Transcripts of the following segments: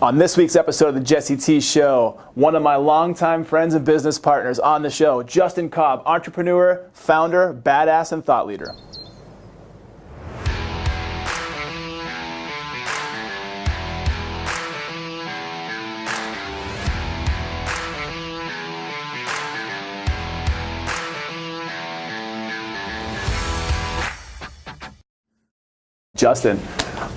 On this week's episode of the Jesse T Show, one of my longtime friends and business partners on the show, Justin Cobb, entrepreneur, founder, badass, and thought leader. Justin,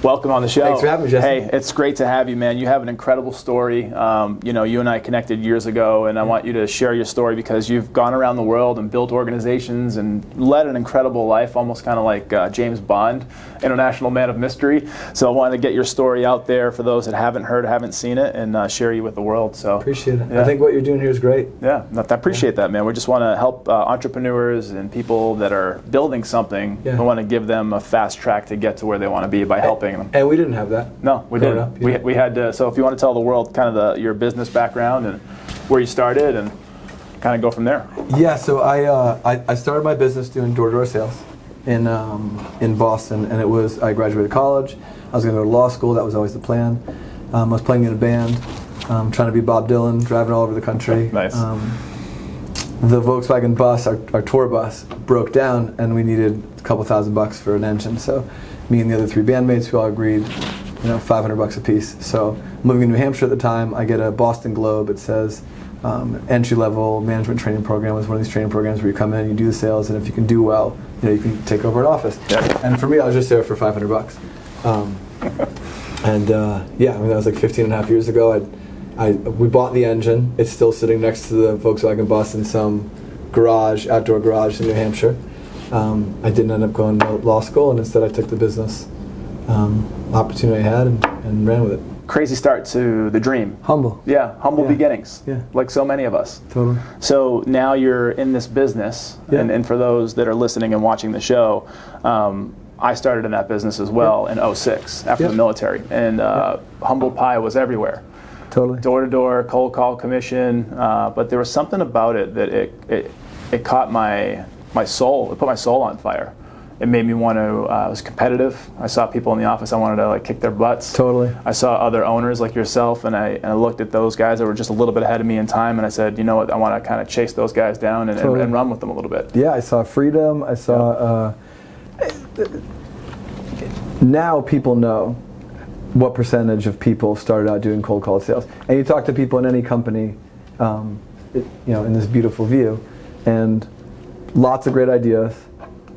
welcome on the show. Thanks for having me, Justin. Hey, it's great to have you, man. You have an incredible story. You and I connected years ago, and I want you to share your story because you've gone around the world and built organizations and led an incredible life, almost kind of like James Bond, international man of mystery. So I wanted to get your story out there for those that haven't heard, haven't seen it, and share you with the world. So appreciate it. Yeah. I think what you're doing here is great. Yeah, I appreciate that, man. We just want to help entrepreneurs and people that are building something. Yeah. We want to give them a fast track to get to where they want to be by helping them. And we didn't have that. No, we didn't. Up, yeah. We had to. So if you want to tell the world kind of your business background and where you started, and kind of go from there. Yeah. So I started my business doing door-to-door sales in Boston, and I graduated college. I was going to go to law school. That was always the plan. I was playing in a band, trying to be Bob Dylan, driving all over the country. Nice. The Volkswagen bus, our tour bus, broke down, and we needed a couple $1,000 for an engine. So me and the other three bandmates, we all agreed, $500 a piece. So moving to New Hampshire at the time, I get a Boston Globe. It says entry-level management training program is one of these training programs where you come in, you do the sales, and if you can do well, you can take over an office. Yeah. And for me, I was just there for $500. That was like 15 and a half years ago. We bought the engine. It's still sitting next to the Volkswagen bus in some outdoor garage in New Hampshire. I didn't end up going to law school, and instead I took the business opportunity I had and ran with it. Crazy start to the dream. Humble. Yeah, humble beginnings. Yeah. Like so many of us. Totally. So now you're in this business, and for those that are listening and watching the show, I started in that business as well in 2006 after the military, and humble pie was everywhere. Totally. Door to door, cold call commission, but there was something about it that it caught my soul. It put my soul on fire. It made me want to. I was competitive. I saw people in the office. I wanted to kick their butts. Totally. I saw other owners like yourself, and I looked at those guys that were just a little bit ahead of me in time, and I said, you know what? I want to kind of chase those guys down and run with them a little bit. Yeah, I saw freedom. I saw. Now people know what percentage of people started out doing cold call sales, and you talk to people in any company, in this beautiful view, and lots of great ideas,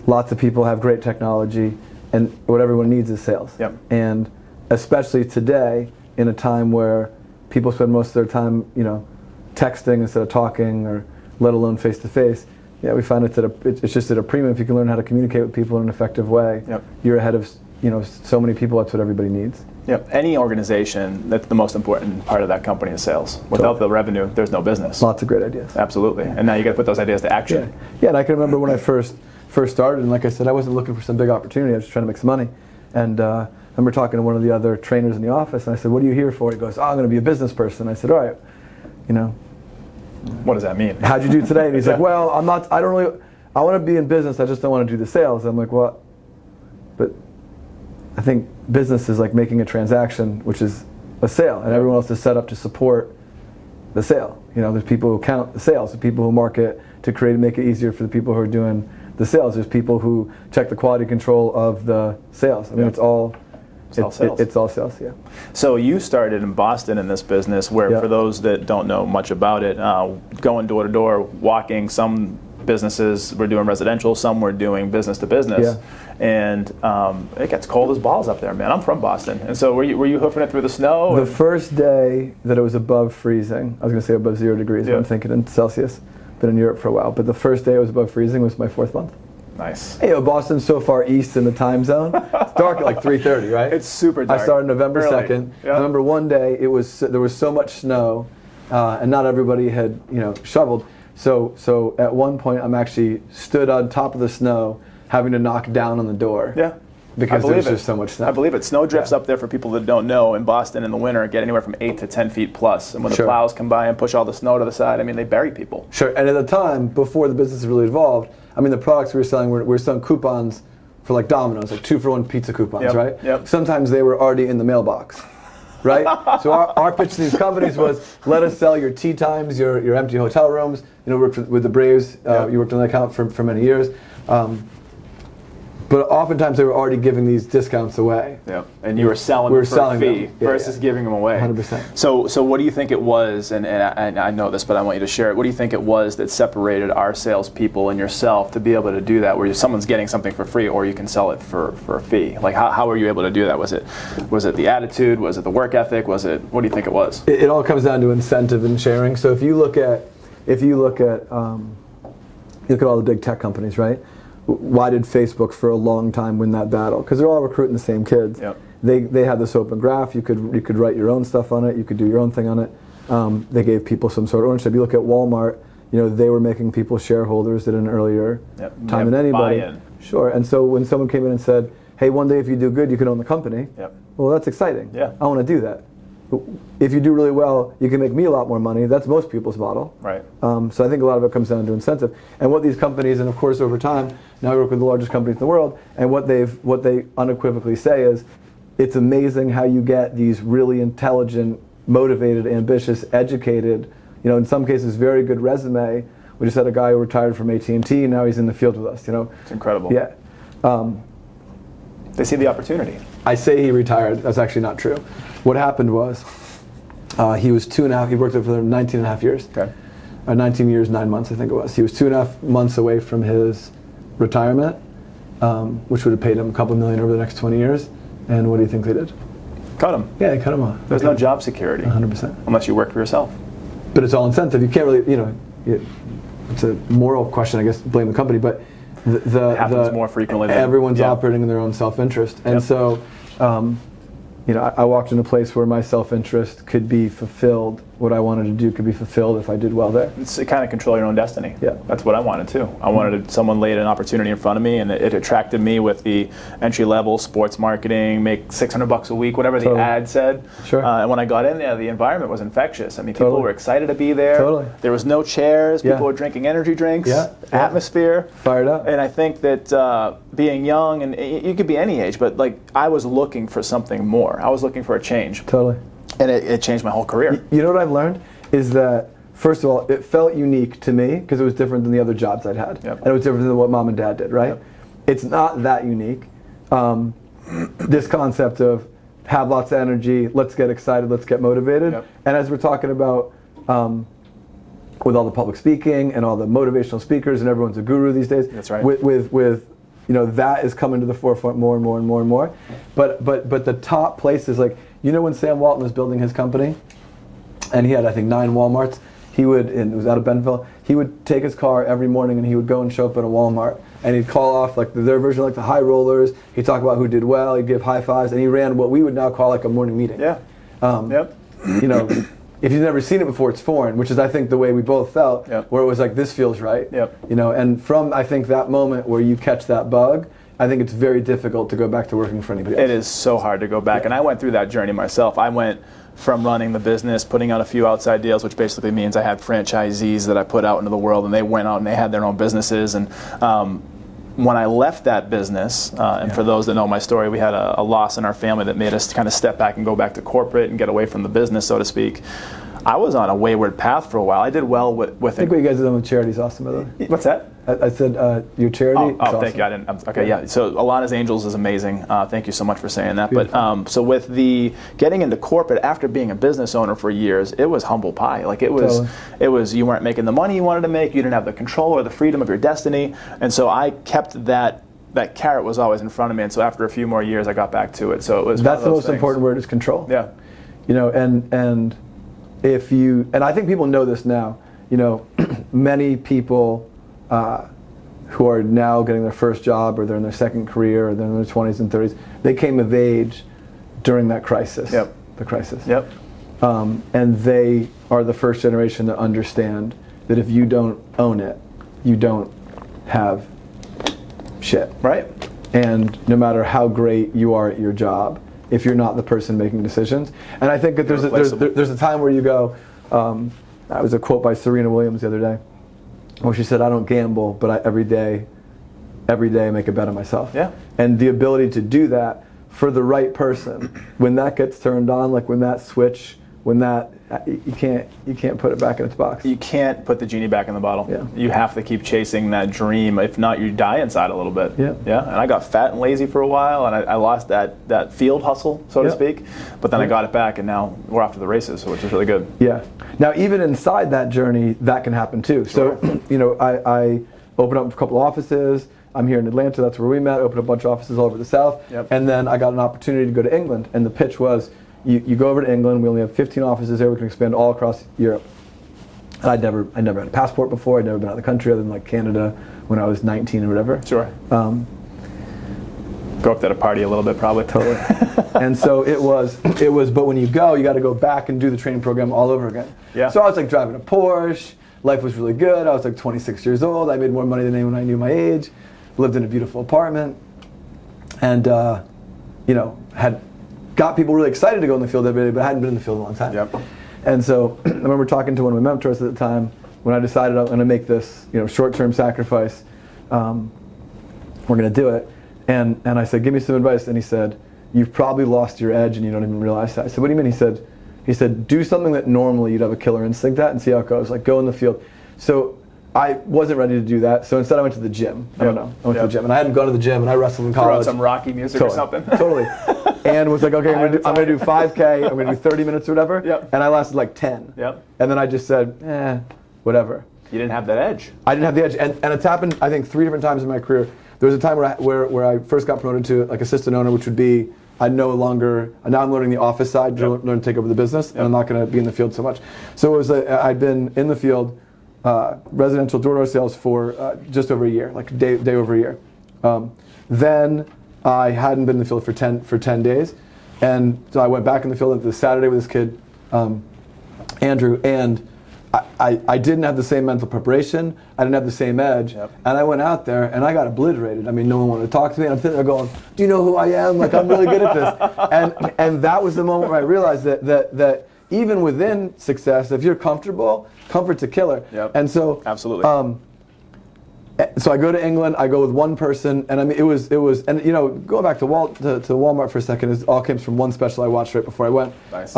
lots of people have great technology, and what everyone needs is sales. Yep. And especially today, in a time where people spend most of their time, texting instead of talking, or let alone face to face. Yeah, we find it's just at a premium. If you can learn how to communicate with people in an effective way, you're ahead of so many people. That's what everybody needs. Yep. Any organization, that's the most important part of that company is sales. Without the revenue, there's no business. Lots of great ideas. Absolutely. And now you got to put those ideas to action. Yeah, and I can remember when I first started, and like I said, I wasn't looking for some big opportunity. I was just trying to make some money. And I remember talking to one of the other trainers in the office, and I said, "What are you here for?" He goes, "Oh, I'm going to be a business person." I said, "All right, What does that mean? How'd you do today?" And he's like, "Well, I want to be in business. I just don't want to do the sales." I'm like, "What?" But I think business is like making a transaction, which is a sale, and everyone else is set up to support the sale. There's people who count the sales, there's people who market to make it easier for the people who are doing the sales. There's people who check the quality control of the sales. I mean, it's all sales. It's all sales, yeah. So you started in Boston in this business where, for those that don't know much about it, going door to door, walking, some businesses were doing residential, some were doing business to business. And it gets cold as balls up there, man. I'm from Boston. And so were you hoofing it through the snow? The first day that it was above freezing, I was going to say above 0 degrees, but I'm thinking in Celsius. Been in Europe for a while, but the first day it was above freezing was my 4th month. Nice. Hey, Boston's so far east in the time zone. It's dark at like 3:30, right? It's super dark. I started November 2nd. Yeah. I remember one day there was so much snow, and not everybody had shoveled. So at one point I'm actually stood on top of the snow, having to knock down on the door. Yeah. Because there's just so much snow. I believe it. Snow drifts up there, for people that don't know, in Boston in the winter, get anywhere from 8 to 10 feet plus. And when the plows come by and push all the snow to the side, I mean, they bury people. Sure. And at the time, before the business really evolved, I mean, the products we were selling, we were selling coupons for like Domino's, like 2-for-1 pizza coupons, right? Yep. Sometimes they were already in the mailbox. right? So our pitch to these companies was, let us sell your tea times, your empty hotel rooms. You know, worked with the Braves. You worked on that account for many years. But oftentimes they were already giving these discounts away. Yep. And you were selling them for a fee versus giving them away. 100%. So what do you think it was, and I know this, but I want you to share it. What do you think it was that separated our salespeople and yourself to be able to do that, where someone's getting something for free or you can sell it for a fee? Like how were you able to do that? Was it the attitude? Was it the work ethic? What do you think it was? It all comes down to incentive and sharing. So if you look at all the big tech companies, right? Why did Facebook for a long time win that battle? Because they're all recruiting the same kids. Yep. They had this open graph. You could write your own stuff on it. You could do your own thing on it. They gave people some sort of ownership. You look at Walmart. You know, they were making people shareholders at an earlier time than anybody. Buy-in. Sure. And so when someone came in and said, "Hey, one day if you do good, you can own the company." Yep. Well, that's exciting. Yeah. I want to do that. If you do really well, you can make me a lot more money. That's most people's model. Right. So I think a lot of it comes down to incentive. And what these companies, and of course over time, now we work with the largest companies in the world, and what they unequivocally say is, it's amazing how you get these really intelligent, motivated, ambitious, educated, you know, in some cases very good resume. We just had a guy who retired from AT&T, now he's in the field with us, you know. It's incredible. Yeah. They see the opportunity. I say he retired. That's actually not true. What happened was he was 2.5. He worked there for 19 and a half years. Okay. 19 years, 9 months, I think it was. He was 2.5 months away from his retirement, which would have paid him a couple million over the next 20 years. And what do you think they did? Cut him. Yeah, they cut him off. There's no job security. 100%. Unless you work for yourself. But it's all incentive. You can't really, you know, it's a moral question, I guess, blame the company, but It happens more frequently than everyone's operating in their own self-interest. And so, you know, I walked in a place where my self-interest could be fulfilled. What I wanted to do could be fulfilled if I did well there. It's to kind of control your own destiny. Yeah. That's what I wanted too. I wanted someone laid an opportunity in front of me, and it attracted me with the entry-level sports marketing, make $600 a week, whatever the ad said. Sure. And when I got in there, the environment was infectious. I mean, people were excited to be there. Totally. There was no chairs. People were drinking energy drinks. Atmosphere. Fired up. And I think that being young, and you could be any age, but like I was looking for something more. I was looking for a change. Totally. And it changed my whole career. You know what I've learned is that, first of all, it felt unique to me because it was different than the other jobs I'd had. Yep. And it was different than what mom and dad did, right? Yep. It's not that unique. This concept of have lots of energy, let's get excited, let's get motivated. Yep. And as we're talking about with all the public speaking and all the motivational speakers, and everyone's a guru these days. That's right. With you know, that is coming to the forefront more and more and more and more. But the top places, like, you know, when Sam Walton was building his company, and he had, I think, 9 Walmarts, and it was out of Bentonville, he would take his car every morning and he would go and show up at a Walmart, and he'd call off like their version, like the high rollers. He'd talk about who did well, he'd give high fives, and he ran what we would now call like a morning meeting. Yeah. You know, if you've never seen it before, it's foreign, which is, I think, the way we both felt, where it was like, this feels right. You know, and from, I think, that moment where you catch that bug, I think it's very difficult to go back to working for anybody else. It is so hard to go back, and I went through that journey myself. I went from running the business, putting out a few outside deals, which basically means I had franchisees that I put out into the world, and they went out and they had their own businesses. And when I left that business, and for those that know my story, we had a loss in our family that made us kind of step back and go back to corporate and get away from the business, so to speak. I was on a wayward path for a while. I did well with I think what you guys have done with charity is awesome, by the way. What's that? I said your charity. Oh, thank you. I didn't. Okay, yeah. So Alana's Angels is amazing. Thank you so much for saying that. Beautiful. But so with the getting into corporate after being a business owner for years, it was humble pie. Like it was you weren't making the money you wanted to make. You didn't have the control or the freedom of your destiny. And so I kept that carrot was always in front of me. And so after a few more years, I got back to it. So it was. That's the most important word, is control. Yeah. You know, and if you, and I think people know this now. You know, many people who are now getting their first job, or they're in their second career, or they're in their 20s and 30s, they came of age during that crisis. Yep. The crisis. Yep. And they are the first generation that understand that if you don't own it, you don't have shit. Right. And no matter how great you are at your job, if you're not the person making decisions. And I think that there's a time where you go, that was a quote by Serena Williams the other day, where she said, I don't gamble, but every day I make a bet on myself. Yeah. And the ability to do that for the right person, when that gets turned on, like when that switch, when that, you can't put it back in its box. You can't put the genie back in the bottle. Yeah. You have to keep chasing that dream. If not, you die inside a little bit. Yeah. Yeah. And I got fat and lazy for a while, and I lost that field hustle, so to speak. But then I got it back, and now we're off to the races, which is really good. Yeah. Now, even inside that journey, that can happen too. So, you know, I opened up a couple of offices. I'm here in Atlanta. That's where we met. Opened up a bunch of offices all over the South. Yep. And then I got an opportunity to go to England. And the pitch was, you go over to England. We only have 15 offices there. We can expand all across Europe. And I never had a passport before. I'd never been out of the country other than like Canada when I was 19 or whatever. Sure. Go up to the party a little bit, probably. Totally. And so it was. But when you go, you got to go back and do the training program all over again. Yeah. So I was like driving a Porsche. Life was really good. I was like 26 years old. I made more money than anyone I knew my age. Lived in a beautiful apartment, and you know, had got people really excited to go in the field every day, but I hadn't been in the field in a long time. Yep. And so I remember talking to one of my mentors at the time when I decided I'm going to make this, you know, short-term sacrifice. We're going to do it, and I said, give me some advice. And he said, you've probably lost your edge and you don't even realize that. I said, what do you mean? He said, do something that normally you'd have a killer instinct at and see how it goes. Like go in the field. So I wasn't ready to do that, so instead I went to the gym. I don't know. I went to the gym, and I hadn't gone to the gym, and I wrestled in college. Throw out some Rocky music or something. Totally. And was like, okay, I'm gonna do 5K. I'm gonna do 30 minutes or whatever. Yep. And I lasted like 10. Yep. And then I just said, whatever. You didn't have that edge. I didn't have the edge, and it's happened I think 3 different times in my career. There was a time where I first got promoted to like assistant owner, which would be now I'm learning the office side, learn to take over the business, and I'm not going to be in the field so much. So it was I'd been in the field. Residential door-to-door sales for just over a year, like day over a year. Then I hadn't been in the field for 10 days, and so I went back in the field the Saturday with this kid, Andrew, and I didn't have the same mental preparation. I didn't have the same edge, and I went out there and I got obliterated. I mean, no one wanted to talk to me. And I'm sitting there going, "Do you know who I am? Like, I'm really good at this." And that was the moment where I realized that even within success, if you're comfortable, comfort's a killer. Yep. And so absolutely. So I go to England. I go with one person, and I mean it was, and you know, going back to Walmart for a second, it all came from one special I watched right before I went. Nice.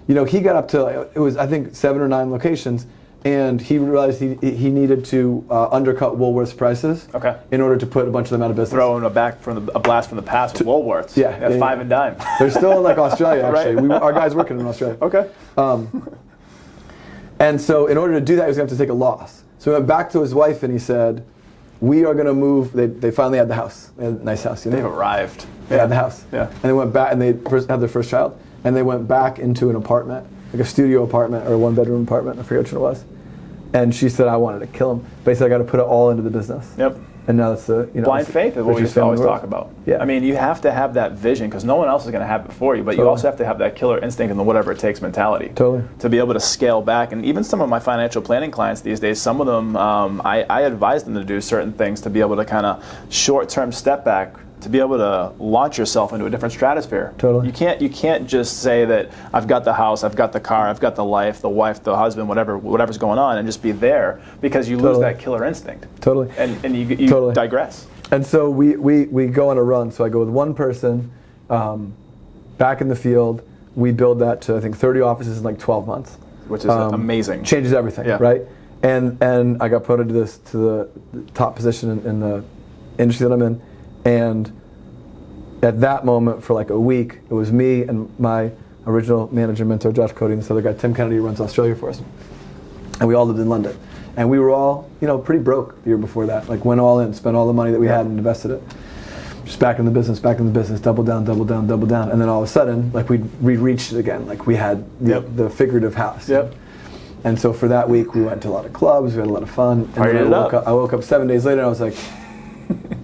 You know, he got up to it was I think 7 or 9 locations, and he realized he needed to undercut Woolworth's prices. Okay. In order to put a bunch of them out of business. Throwing a blast from the past with Woolworths. Yeah. 5 and dime. They're still in like Australia actually. Right. Our guy's working in Australia. Okay. And so in order to do that, he was going to have to take a loss. So he went back to his wife and he said, we are going to move. They finally had the house. They had a nice house. You know? They've arrived. They had the house. Yeah. And they went back, and they had their first child, and they went back into an apartment, like a studio apartment or a 1-bedroom apartment. I forget which one it was. And she said, I wanted to kill him. Basically, I got to put it all into the business. Yep. And now that's the blind faith is what we always talk about. Yeah. I mean, you have to have that vision because no one else is going to have it for you, but you also have to have that killer instinct and the whatever it takes mentality. Totally. To be able to scale back. And even some of my financial planning clients these days, some of them, I advise them to do certain things to be able to kind of short-term step back, to be able to launch yourself into a different stratosphere. Totally. You can't just say that I've got the house, I've got the car, I've got the life, the wife, the husband, whatever's going on, and just be there because you lose that killer instinct. Totally. And you digress. And so we go on a run. So I go with one person, back in the field. We build that to I think 30 offices in like 12 months. Which is amazing. Changes everything, right? And I got promoted to the top position in the industry that I'm in. And at that moment, for like a week, it was me and my original manager, mentor, Josh Cody, and this other guy, Tim Kennedy, who runs Australia for us. And we all lived in London. And we were all, pretty broke the year before that. Like went all in, spent all the money that we had and invested it. Just back in the business, double down. And then all of a sudden, like we reached it again. Like we had the figurative house. Yep. And so for that week, we went to a lot of clubs, we had a lot of fun. And then I woke up 7 days later and I was like,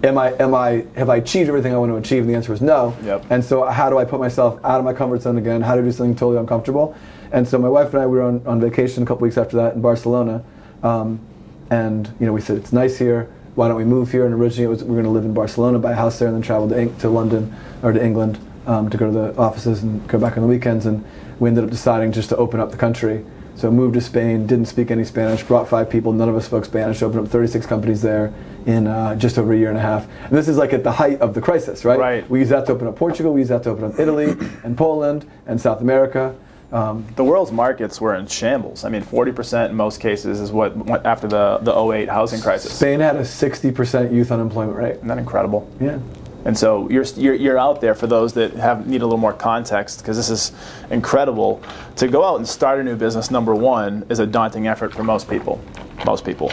have I achieved everything I want to achieve? And the answer was no. Yep. And so how do I put myself out of my comfort zone again? How to do something totally uncomfortable? And so my wife and I, we were on vacation a couple weeks after that in Barcelona. And we said, it's nice here. Why don't we move here? And originally we were going to live in Barcelona, buy a house there, and then travel to London or to England to go to the offices and go back on the weekends. And we ended up deciding just to open up the country. So moved to Spain, didn't speak any Spanish, brought 5 people, none of us spoke Spanish, opened up 36 companies there in just over a year and a half. And this is like at the height of the crisis, right? Right. We used that to open up Portugal, we used that to open up Italy and Poland and South America. The world's markets were in shambles. I mean, 40% in most cases is what went after the '08 housing crisis. Spain had a 60% youth unemployment rate. Isn't that incredible? Yeah. And so you're out there for those that need a little more context, because this is incredible. To go out and start a new business, number one, is a daunting effort for most people. Most people.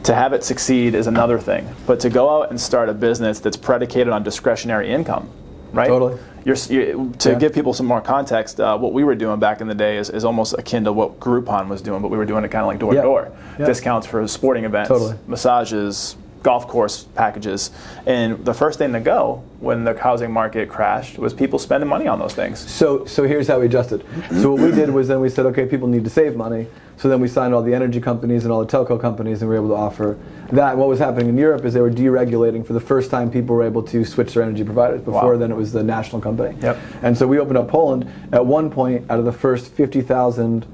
To have it succeed is another thing. But to go out and start a business that's predicated on discretionary income, right? Totally. Give people some more context, what we were doing back in the day is almost akin to what Groupon was doing, but we were doing it kind of like door to door. Discounts for sporting events, massages, golf course packages. And the first thing to go when the housing market crashed was people spending money on those things. So here's how we adjusted. So what we did was then we said, okay, people need to save money. So then we signed all the energy companies and all the telco companies, and we were able to offer that. And what was happening in Europe is they were deregulating. For the first time, people were able to switch their energy providers. Before then, it was the national company. Yep. And so we opened up Poland. At one point, out of the first 50,000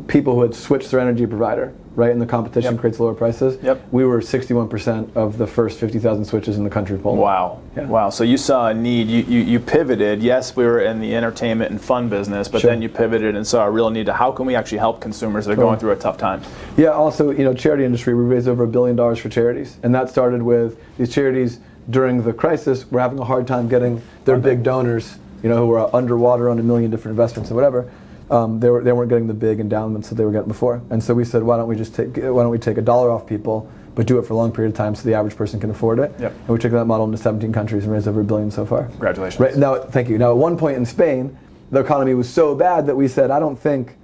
people who had switched their energy provider, right, and the competition creates lower prices, we were 61% of the first 50,000 switches in the country of Poland. Wow. Yeah. Wow. So you saw a need. You pivoted. Yes, we were in the entertainment and fun business, but then you pivoted and saw a real need to how can we actually help consumers that are going through a tough time? Yeah, also, charity industry, we raised over $1 billion for charities. And that started with these charities during the crisis were having a hard time getting their big donors, who were underwater on a million different investments and whatever. They weren't getting the big endowments that they were getting before, and so we said, why don't we take $1 off people, but do it for a long period of time so the average person can afford it? Yep. And we took that model into 17 countries and raised over $1 billion so far. Congratulations. Right now, thank you. Now, at one point in Spain, the economy was so bad that we said, I don't think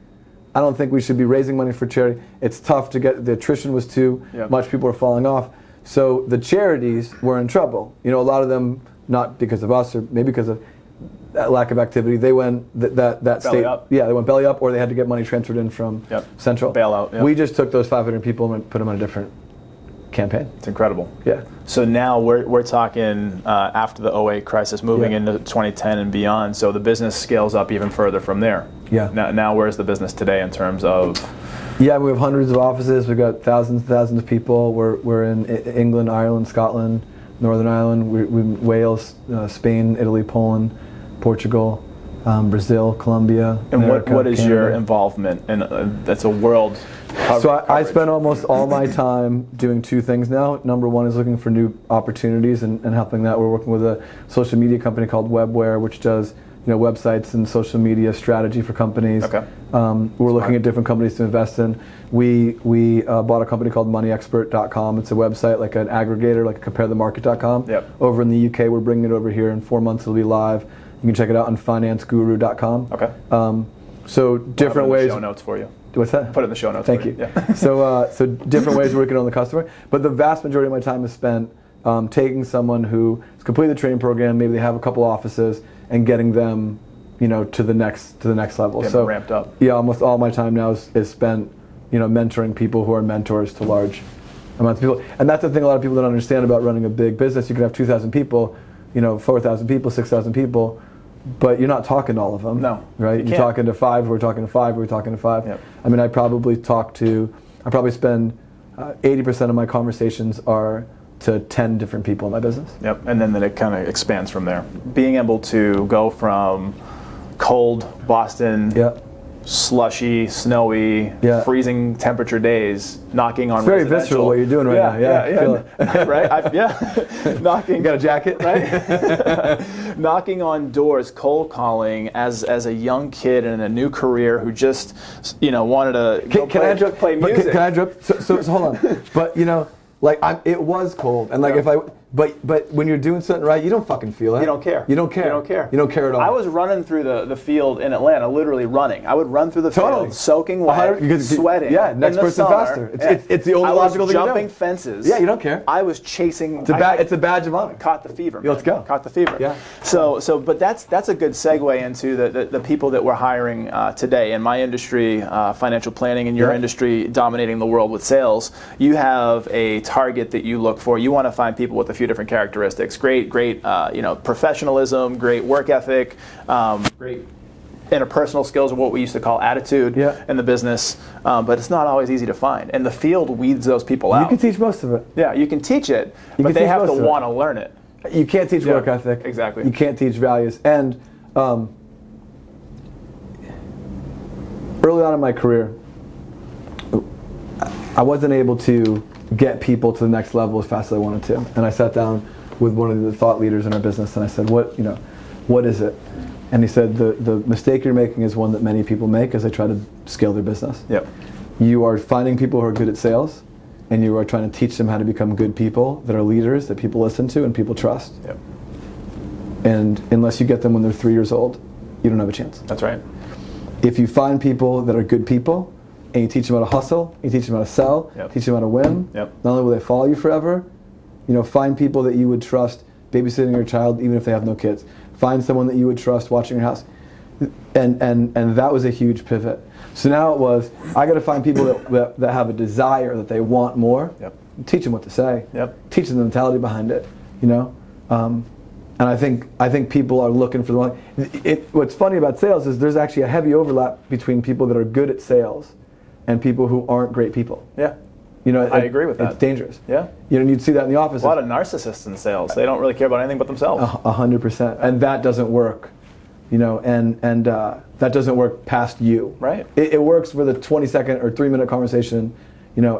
we should be raising money for charity. It's tough to get. The attrition was too much. People were falling off. So the charities were in trouble. A lot of them, not because of us or maybe because of that lack of activity, they went that belly state up. Yeah, they went belly up, or they had to get money transferred in from central bailout. We just took those 500 people and put them on a different campaign. It's incredible. Yeah. So now we're talking after the '08 crisis, moving into 2010 and beyond. So the business scales up even further from there. Yeah. Now where's the business today in terms of? Yeah, we have hundreds of offices. We've got thousands and thousands of people. We're in England, Ireland, Scotland, Northern Ireland, we're in Wales, Spain, Italy, Poland, Portugal, Brazil, Colombia. And America, what is Canada. Your involvement? And that's a world. So I spend almost all my time doing 2 things now. Number one is looking for new opportunities and helping that. We're working with a social media company called Webware, which does websites and social media strategy for companies. Okay. We're looking at different companies to invest in. We bought a company called moneyexpert.com. It's a website like an aggregator, like comparethemarket.com. Yep. Over in the UK, we're bringing it over here. In 4 months, it'll be live. You can check it out on financeguru.com. Okay. So different ways. Show notes for you. What's that? Put it in the show notes. Thank you. Yeah. So different ways of working on the customer, but the vast majority of my time is spent taking someone who has completed the training program, maybe they have a couple offices, and getting them, to the next level. Getting ramped up. Yeah, almost all my time now is spent, mentoring people who are mentors to large amounts of people. And that's the thing a lot of people don't understand about running a big business. You can have 2,000 people, 4,000 people, 6,000 people, but you're not talking to all of them. No. Right? You're talking to 5, we're talking to 5, we're talking to 5. Yep. I mean, I probably spend 80% of my conversations are to 10 different people in my business. Yep, and then it kind of expands from there. Being able to go from cold Boston, slushy, snowy, freezing temperature days, knocking on very visceral what you're doing right now. Yeah. Right? Knocking. You got a jacket? Right? Knocking on doors, cold calling as a young kid in a new career who just, wanted to play music. Can I interrupt? So hold on. But, it was cold, and but when you're doing something right, you don't fucking feel it. You don't care. You don't care. You don't care. You don't care at all. I was running through the field in Atlanta, literally running. I would run through the field, soaking wet, sweating. Yeah, next person faster. It's the only logical thing to do. I was jumping fences. Yeah, you don't care. I was chasing. It's a badge of honor. Caught the fever. Let's go. Caught the fever. Yeah. But that's a good segue into the people that we're hiring today in my industry, financial planning. In your industry, dominating the world with sales, you have a target that you look for. You want to find people with a few different characteristics. Great, professionalism, great work ethic, great interpersonal skills, or what we used to call attitude in the business, but it's not always easy to find. And the field weeds those people out. You can teach most of it. Yeah, you can teach it, but they have to want to learn it. You can't teach work ethic. Exactly. You can't teach values. And early on in my career, I wasn't able to get people to the next level as fast as I wanted to. And I sat down with one of the thought leaders in our business, and I said, what is it? And he said, the mistake you're making is one that many people make as they try to scale their business. Yep. You are finding people who are good at sales, and you are trying to teach them how to become good people that are leaders, that people listen to and people trust. Yep. And unless you get them when they're 3 years old, you don't have a chance. That's right. If you find people that are good people, and you teach them how to hustle, you teach them how to sell, teach them how to win, not only will they follow you forever, find people that you would trust babysitting your child even if they have no kids. Find someone that you would trust watching your house. And that was a huge pivot. So now it was, I got to find people that have a desire, that they want more, teach them what to say, teach them the mentality behind it, And I think people are looking for the one. What's funny about sales is there's actually a heavy overlap between people that are good at sales and people who aren't great people. Yeah. I agree with that. It's dangerous. Yeah. You'd see that in the office. A lot of narcissists in sales. They don't really care about anything but themselves. 100%. And that doesn't work. And that doesn't work past you. Right. It works for the 20-second or 3-minute conversation,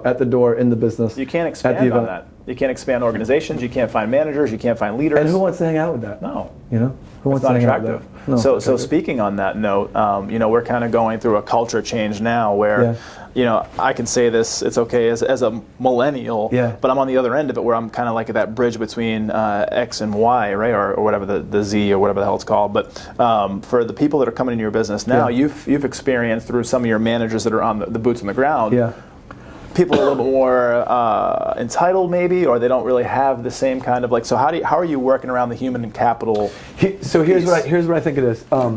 at the door in the business. You can't expand on that. You can't expand organizations. You can't find managers. You can't find leaders. And who wants to hang out with that? No. Who wants to hang out with that? No, so speaking on that note, we're kind of going through a culture change now where, I can say this, it's okay as a millennial, but I'm on the other end of it where I'm kind of like at that bridge between X and Y, right, or whatever the Z or whatever the hell it's called. But for the people that are coming into your business now, you've experienced through some of your managers that are on the boots on the ground. People are a little bit more entitled, maybe, or they don't really have the same kind of so how are you working around the human capital? So here's what I think it is. I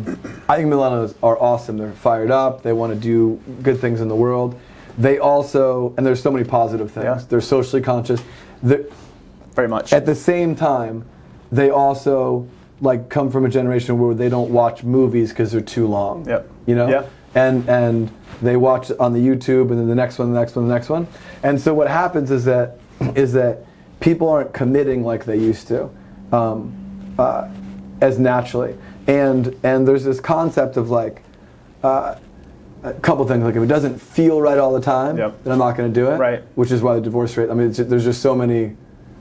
think millennials are awesome. They're fired up. They want to do good things in the world. They also, and there's so many positive things. They're socially conscious. Very much. At the same time, they also come from a generation where they don't watch movies because they're too long. And they watch on the YouTube, and then the next one, the next one, the next one. And so what happens is that people aren't committing like they used to, as naturally. And there's this concept of a couple things, if it doesn't feel right all the time, then I'm not going to do it. Right. Which is why the divorce rate. I mean, there's just so many,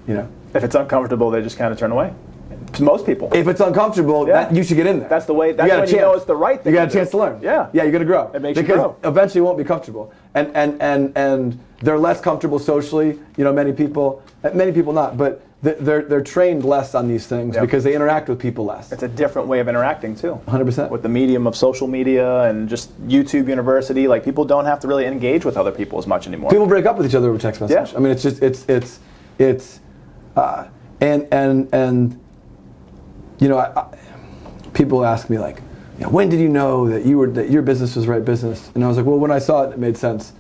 If it's uncomfortable, they just kind of turn away. To most people. If it's uncomfortable, you should get in there. That's the way. That's when you know it's the right thing. You got a chance to learn. Yeah, you're gonna grow. It makes you grow. Because eventually you won't be comfortable, and they're less comfortable socially. Many people not, but they're trained less on these things because they interact with people less. It's a different way of interacting too. 100%. With the medium of social media and just YouTube University, people don't have to really engage with other people as much anymore. People break up with each other over text message. Yeah. I mean, it's just people ask me when did you know that your business was the right business? And I was like, well, when I saw it, it made sense.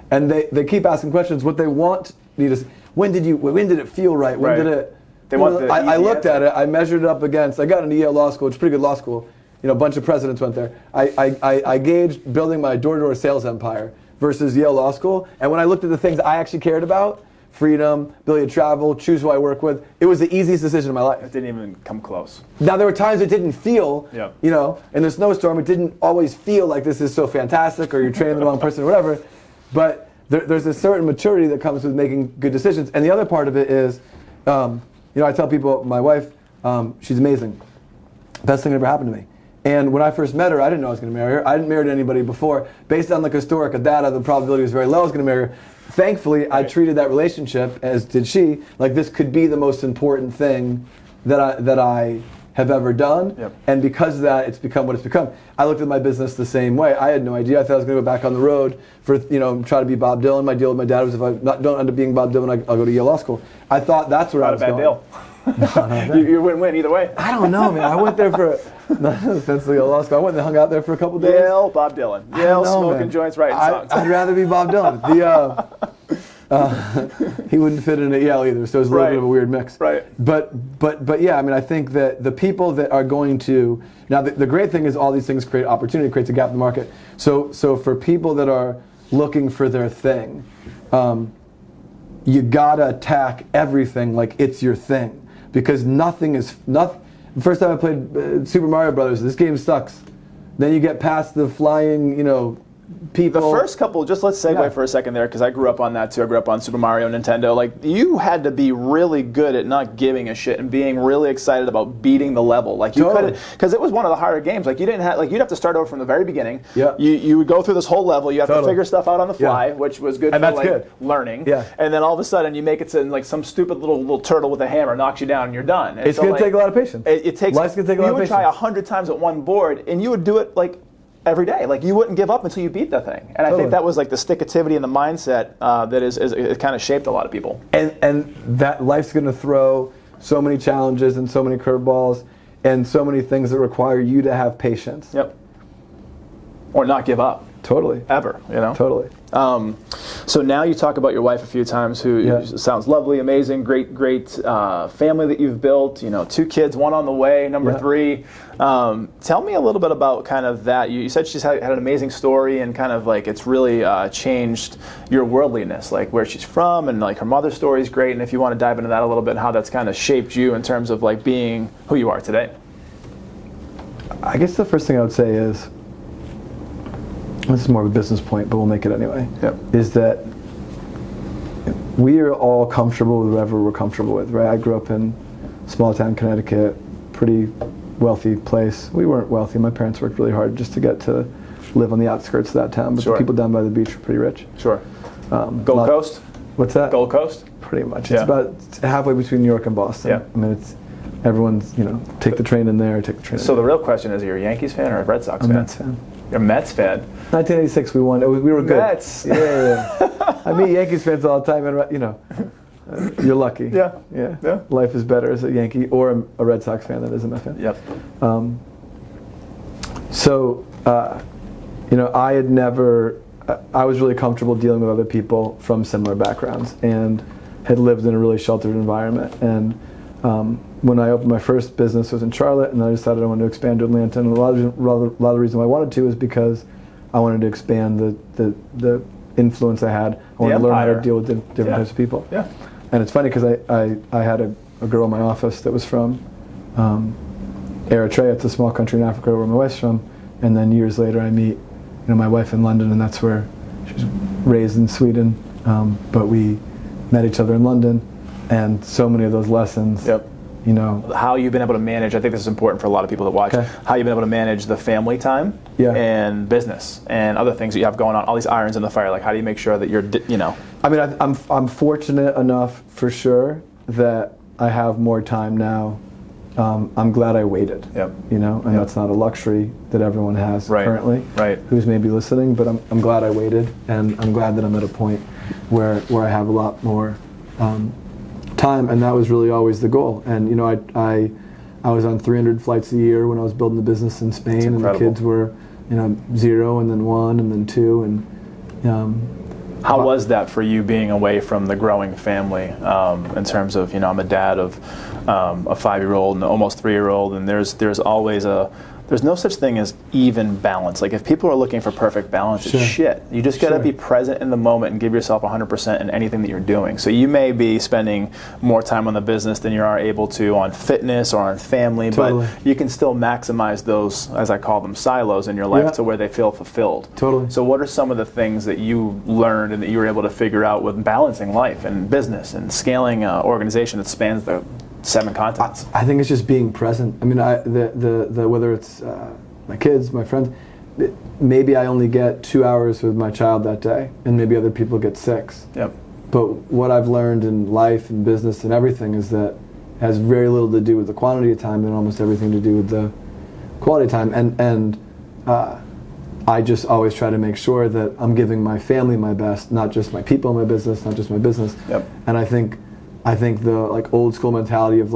And they keep asking questions. What they want me to, when did it feel right? When did it? I looked at it. I measured it up against. I got into Yale Law School, which is a pretty good law school. A bunch of presidents went there. I gauged building my door-to-door sales empire versus Yale Law School. And when I looked at the things I actually cared about, freedom, ability to travel, choose who I work with. It was the easiest decision of my life. It didn't even come close. Now there were times it didn't feel, in the snowstorm, it didn't always feel like this is so fantastic or you're training the wrong person or whatever. But there's a certain maturity that comes with making good decisions. And the other part of it is, I tell people, my wife, she's amazing. Best thing that ever happened to me. And when I first met her, I didn't know I was going to marry her. I hadn't married anybody before. Based on historical data, the probability was very low I was going to marry her. Thankfully, I treated that relationship, as did she, like this could be the most important thing that I have ever done. And because of that, it's become what it's become. I looked at my business the same way. I had no idea. I thought I was going to go back on the road for, try to be Bob Dylan. My deal with my dad was if I don't end up being Bob Dylan, I'll go to Yale Law School. I thought that's where I was going. Not a bad deal. You win-win either way. I don't know, man. I went there for Yale Law School. I went and hung out there for a couple days. Yale, Bob Dylan. Yale, smoking joints, writing songs. I'd rather be Bob Dylan. He wouldn't fit in at Yale either, so it was a little bit of a weird mix. Right. But yeah, I mean, I think that the people that are going to, now the great thing is all these things create opportunity, creates a gap in the market. So for people that are looking for their thing, you gotta attack everything like it's your thing, because nothing. The first time I played Super Mario Brothers, this game sucks. Then you get past the flying, people. The first couple, just let's segue for a second there, because I grew up on that too. I grew up on Super Mario, Nintendo. Like, you had to be really good at not giving a shit and being really excited about beating the level. Like, you couldn't, because it was one of the harder games. Like, you didn't have, like, you'd have to start over from the very beginning. Yeah. You would go through this whole level. You have to figure stuff out on the fly, which was good for like learning. Yeah. And then all of a sudden you make it to like some stupid little turtle with a hammer knocks you down and you're done. And it's going to take a lot of patience. It takes. Life's going to take a lot of patience. You would try 100 times at one board, and you would do it like every day. Like, you wouldn't give up until you beat the thing. And I think that was like the stick-activity and the mindset that it kind of shaped a lot of people. And that life's going to throw so many challenges and so many curveballs and so many things that require you to have patience. Yep. Or not give up. Totally. Ever, Totally. So now you talk about your wife a few times, who sounds lovely, amazing, great family that you've built. 2 kids, 1 on the way, number 3. Tell me a little bit about kind of that. You said she's had an amazing story, and kind of like it's really changed your worldliness, like where she's from, and like her mother's story is great. And if you want to dive into that a little bit, and how that's kind of shaped you in terms of like being who you are today. I guess the first thing I would say is, this is more of a business point, but we'll make it anyway, is that we are all comfortable with whoever we're comfortable with, right? I grew up in small town Connecticut, pretty wealthy place. We weren't wealthy. My parents worked really hard just to get to live on the outskirts of that town, but the people down by the beach were pretty rich. Sure. Gold Coast? What's that? Gold Coast? Pretty much. It's about halfway between New York and Boston. Yeah. I mean, everyone's, take the train in there, take the train in So the real question is, are you a Yankees fan or a Red Sox fan? I'm a Mets fan. You're a Mets fan? 1986, we won. We were good. Mets. Yeah. I meet Yankees fans all the time, and you're lucky. Yeah. Life is better as a Yankee or a Red Sox fan than as a Mets fan. Yep. I had never. I was really comfortable dealing with other people from similar backgrounds, and had lived in a really sheltered environment. And when I opened my first business, it was in Charlotte, and I decided I wanted to expand to Atlanta. And a lot of the reason why I wanted to is because I wanted to expand the influence I had. I wanted to learn how to deal with different types of people. Yeah. And it's funny because I had a girl in my office that was from Eritrea. It's a small country in Africa where my wife's from. And then years later I meet my wife in London, and that's where she was raised in Sweden. But we met each other in London, and so many of those lessons. Yep. How you've been able to manage, I think this is important for a lot of people that watch, how you've been able to manage the family time and business and other things that you have going on, all these irons in the fire. Like, how do you make sure that you're, I mean, I'm fortunate enough for sure that I have more time now. I'm glad I waited, and that's not a luxury that everyone has currently, who's maybe listening, but I'm glad I waited, and I'm glad that I'm at a point where I have a lot more time, and that was really always the goal. And I was on 300 flights a year when I was building the business in Spain, and the kids were 0 and then 1 and then 2, and how was that for you, being away from the growing family, in terms of I'm a dad of a 5-year-old and an almost 3-year-old, and there's always there's no such thing as even balance. Like, if people are looking for perfect balance, it's shit. You just got to be present in the moment and give yourself 100% in anything that you're doing. So you may be spending more time on the business than you are able to on fitness or on family, but you can still maximize those, as I call them, silos in your life to where they feel fulfilled. Totally. So what are some of the things that you learned and that you were able to figure out with balancing life and business and scaling an organization that spans the 7 continents? I think it's just being present. I mean, the whether it's my kids, my friends, maybe I only get 2 hours with my child that day, and maybe other people get 6. Yep. But what I've learned in life and business and everything is that it has very little to do with the quantity of time and almost everything to do with the quality of time. And I just always try to make sure that I'm giving my family my best, not just my people in my business, not just my business. Yep. And I think the old school mentality of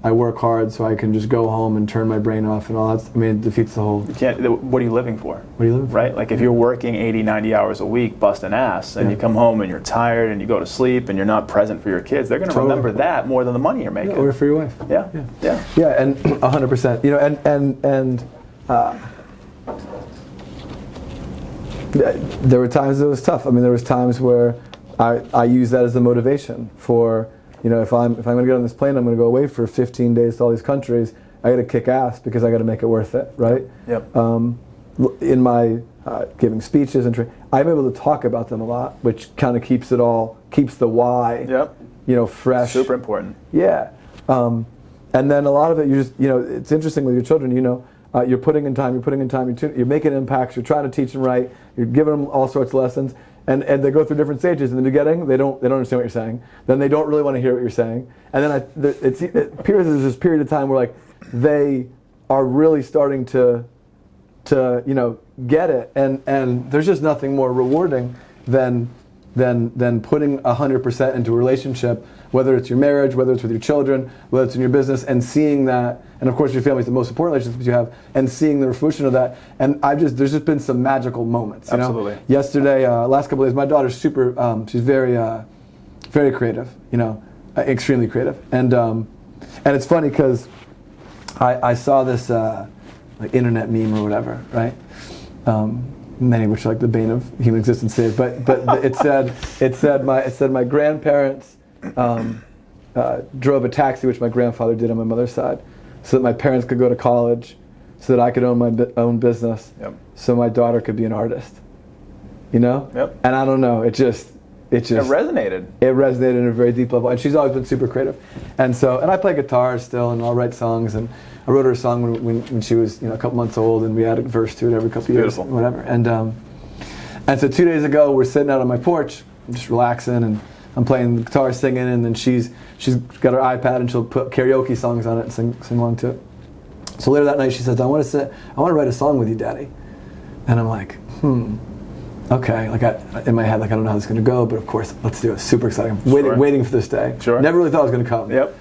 I work hard so I can just go home and turn my brain off and all that. I mean, it defeats the whole. You can't. What are you living for? What are you living for? Right? Like if you're working 80, 90 hours a week, busting ass, and you come home and you're tired and you go to sleep and you're not present for your kids, they're going to remember that more than the money you're making. Or for your wife. Yeah. And 100%. You know, and there were times it was tough. I mean, there was times where I used that as a motivation for. You know, if I'm going to get on this plane, I'm going to go away for 15 days to all these countries. I got to kick ass because I got to make it worth it, right? Yep. In my giving speeches and I'm able to talk about them a lot, which kind of keeps the why, you know, fresh. Super important. Yeah. And then a lot of it, it's interesting with your children. You know, you're putting in time, you're making impacts, you're trying to teach them right, you're giving them all sorts of lessons. And they go through different stages. In the beginning, they don't understand what you're saying. Then they don't really want to hear what you're saying. And then there's this period of time where like they are really starting to get it. And there's just nothing more rewarding than putting 100% into a relationship, whether it's your marriage, whether it's with your children, whether it's in your business, and seeing that. And of course, your family is the most important relationship you have, and seeing the fruition of that. And there's just been some magical moments. Absolutely. Yesterday, last couple of days, my daughter's super. She's very, very creative. You know, extremely creative. And it's funny because I saw this like internet meme or whatever, right? Many of which are like the bane of human existence today. But it said my grandparents drove a taxi, which my grandfather did on my mother's side, so that my parents could go to college, so that I could own my own business, so my daughter could be an artist. You know? Yep. And I don't know, it resonated. It resonated in a very deep level, and she's always been super creative. And I play guitar still, and I'll write songs, and I wrote her a song when she was a couple months old, and we add a verse to it every couple years, whatever. And so 2 days ago, we're sitting out on my porch, just relaxing, and I'm playing the guitar, singing, and then she's got her iPad, and she'll put karaoke songs on it and sing along to it. So later that night, she says, "I want to write a song with you, Daddy." And I'm like, okay. Like in my head, like I don't know how this is going to go, but of course, let's do it. Super exciting. Waiting for this day. Sure. Never really thought it was going to come. Yep.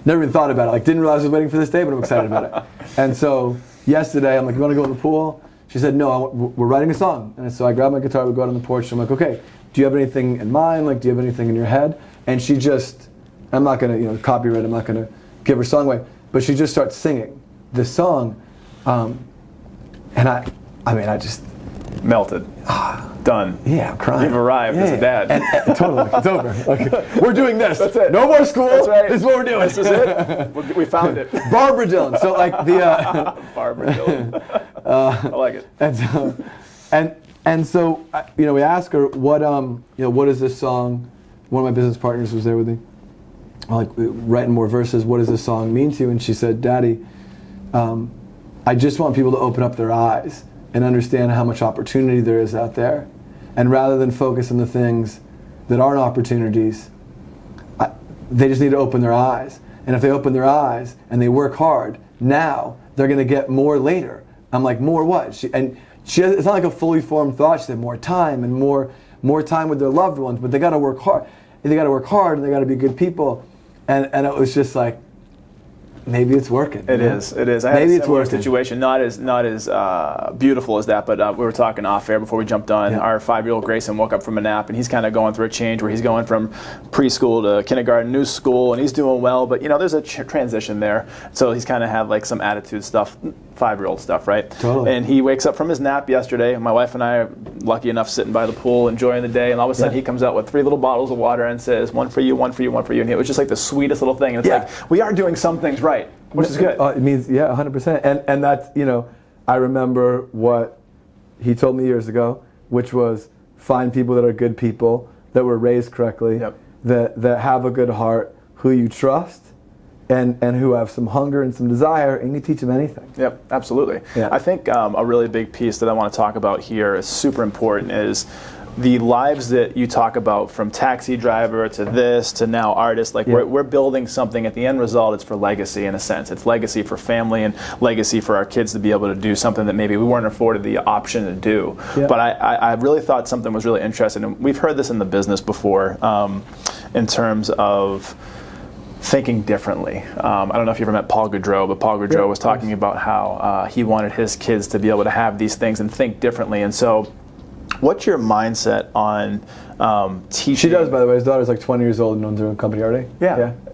Never even thought about it. Like didn't realize I was waiting for this day, but I'm excited about it. And so yesterday, I'm like, "You want to go in the pool?" She said, "No, we're writing a song." And so I grabbed my guitar, we go out on the porch, and I'm like, "Okay, do you have anything in mind? Like, do you have anything in your head?" And she just, I'm not going to, copyright, I'm not going to give her song away, but she just starts singing this song. And I just melted. Done. Yeah, I'm crying. You've arrived as a dad. And totally, it's over. Like, we're doing this. That's it. No more school. That's right. This is what we're doing. This is it. We found it. Barbara Dylan. So like the Barbara Dylan. I like it. And so we asked her what is this song? One of my business partners was there with me. Like writing more verses. What does this song mean to you? And she said, "Daddy, I just want people to open up their eyes and understand how much opportunity there is out there. And rather than focus on the things that aren't opportunities, they just need to open their eyes. And if they open their eyes and they work hard, now they're going to get more later." I'm like, "More what?" It's not like a fully formed thought. She said more time and more time with their loved ones, but they got to work hard. They got to work hard and they got to be good people. And it was just like, maybe it's working. It is. I had a similar situation, not as beautiful as that, but we were talking off air before we jumped on. Our 5-year-old Grayson woke up from a nap, and he's kind of going through a change where he's going from preschool to kindergarten, new school, and he's doing well, but there's a transition there. So he's kind of have like some attitude stuff, 5-year-old stuff, right? Totally. And he wakes up from his nap yesterday, and my wife and I are lucky enough sitting by the pool enjoying the day, and all of a sudden he comes out with 3 little bottles of water and says, "One for you, one for you, one for you." And it was just like the sweetest little thing. And it's like, we are doing some things right, which is good. It means, 100%. And that's, I remember what he told me years ago, which was find people that are good people, that were raised correctly, that have a good heart, who you trust, and who have some hunger and some desire, and you teach them anything. Yep, absolutely. Yeah. I think a really big piece that I want to talk about here is super important is the lives that you talk about, from taxi driver to this to now artist. Like we're building something. At the end result, it's for legacy in a sense. It's legacy for family and legacy for our kids to be able to do something that maybe we weren't afforded the option to do. Yeah. But I really thought something was really interesting, and we've heard this in the business before, in terms of thinking differently. I don't know if you ever met Paul Goudreau, but Paul Goudreau was talking about how he wanted his kids to be able to have these things and think differently. And so, what's your mindset on teaching? She does, by the way. His daughter's like 20 years old and owns her own company already.